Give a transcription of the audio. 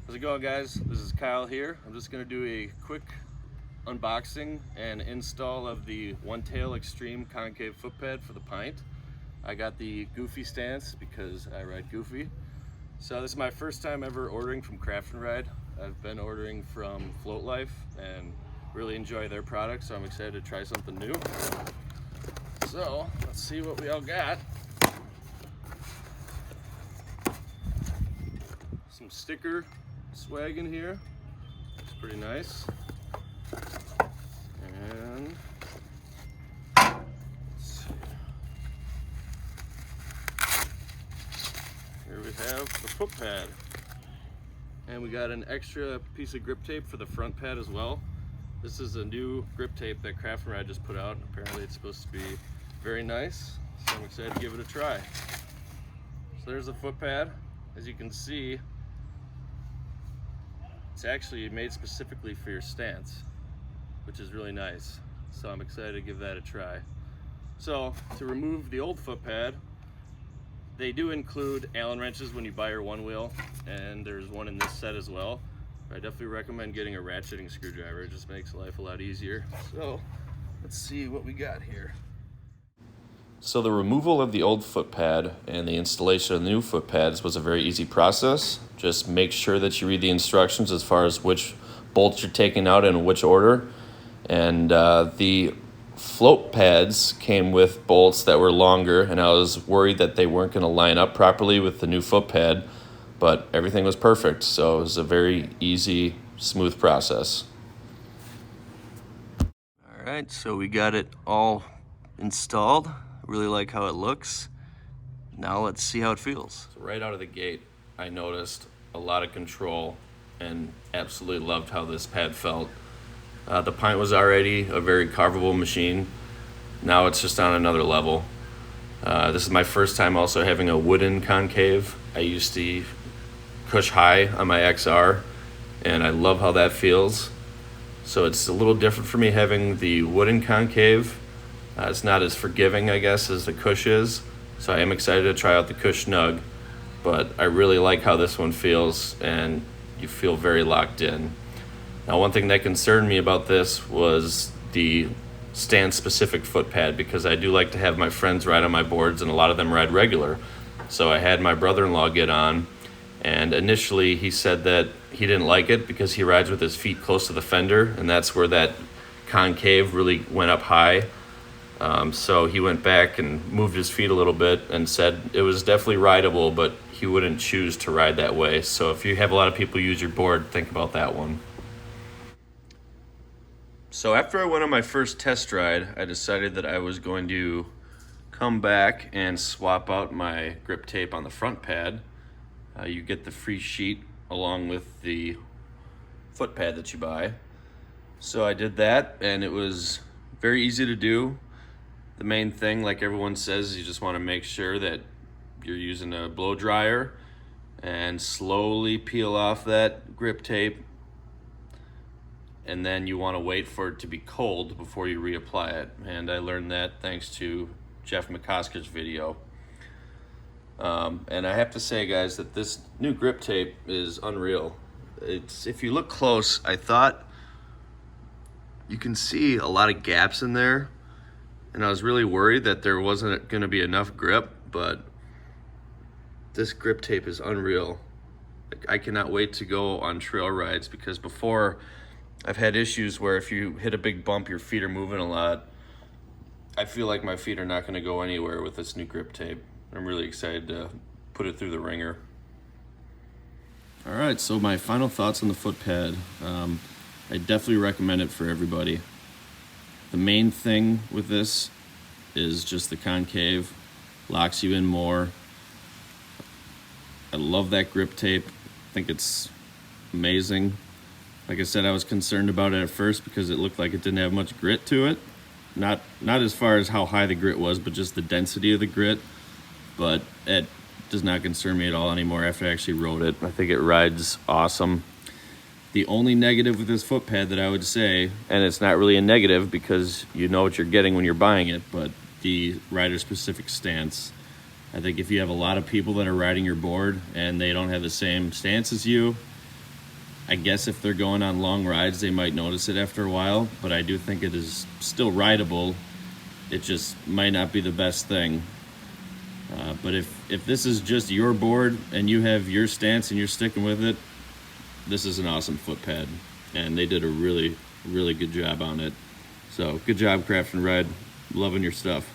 How's it going, guys? This is Kyle here. I'm just going to do a quick unboxing and install of the Onetail Extreme concave footpad for the Pint. I got the Goofy stance because I ride Goofy. So this is my first time ever ordering from Craft and Ride. I've been ordering from Float Life and really enjoy their products, so I'm excited to try something new. So let's see what we all got. Some sticker swag in here. It's pretty nice. And let's see. Here we have the foot pad. And we got an extra piece of grip tape for the front pad as well. This is a new grip tape that Craft and Ride just put out. Apparently it's supposed to be very nice, so I'm excited to give it a try. So there's the foot pad. As you can see, it's actually made specifically for your stance, which is really nice. So I'm excited to give that a try. So to remove the old foot pad, they do include Allen wrenches when you buy your Onewheel, and there's one in this set as well. I definitely recommend getting a ratcheting screwdriver. It just makes life a lot easier. So let's see what we got here. So the removal of the old foot pad and the installation of the new foot pads was a very easy process. Just make sure that you read the instructions as far as which bolts you're taking out and in which order. And the float pads came with bolts that were longer, and I was worried that they weren't going to line up properly with the new foot pad, but everything was perfect. So it was a very easy, smooth process. All right, so we got it all installed. Really like how it looks. Now let's see how it feels. So right out of the gate, I noticed a lot of control and absolutely loved how this pad felt. The Pint was already a very carvable machine. Now it's just on another level. This is my first time also having a wooden concave. I used to cush high on my XR, and I love how that feels. So it's a little different for me having the wooden concave. It's not as forgiving, I guess, as the cush is. So I am excited to try out the cush snug, but I really like how this one feels, and you feel very locked in. Now, one thing that concerned me about this was the stance-specific foot pad, because I do like to have my friends ride on my boards, and a lot of them ride regular. So I had my brother-in-law get on, and initially he said that he didn't like it because he rides with his feet close to the fender, and that's where that concave really went up high. So he went back and moved his feet a little bit and said it was definitely rideable, but he wouldn't choose to ride that way. So if you have a lot of people use your board, think about that one. So after I went on my first test ride, I decided that I was going to come back and swap out my grip tape on the front pad. You get the free sheet along with the foot pad that you buy. So I did that, and it was very easy to do. The main thing, like everyone says, you just want to make sure that you're using a blow dryer and slowly peel off that grip tape, and then you want to wait for it to be cold before you reapply it. And I learned that thanks to Jeff McCosker's video. And I have to say, guys, that this new grip tape is unreal. If you look close, I thought you can see a lot of gaps in there, and I was really worried that there wasn't going to be enough grip, but this grip tape is unreal. I cannot wait to go on trail rides, because before I've had issues where if you hit a big bump, your feet are moving a lot. I feel like my feet are not going to go anywhere with this new grip tape. I'm really excited to put it through the ringer. All right, so my final thoughts on the foot pad. I definitely recommend it for everybody. The main thing with this is just the concave, locks you in more. I love that grip tape. I think it's amazing. Like I said, I was concerned about it at first because it looked like it didn't have much grit to it. Not as far as how high the grit was, but just the density of the grit. But it does not concern me at all anymore after I actually rode it. I think it rides awesome. The only negative with this foot pad that I would say, and it's not really a negative because you know what you're getting when you're buying it, but the rider-specific stance. I think if you have a lot of people that are riding your board and they don't have the same stance as you, I guess if they're going on long rides, they might notice it after a while, but I do think it is still rideable. It just might not be the best thing. But if this is just your board and you have your stance and you're sticking with it, this is an awesome foot pad. And they did a really, really good job on it. So good job, Craft and Ride. Loving your stuff.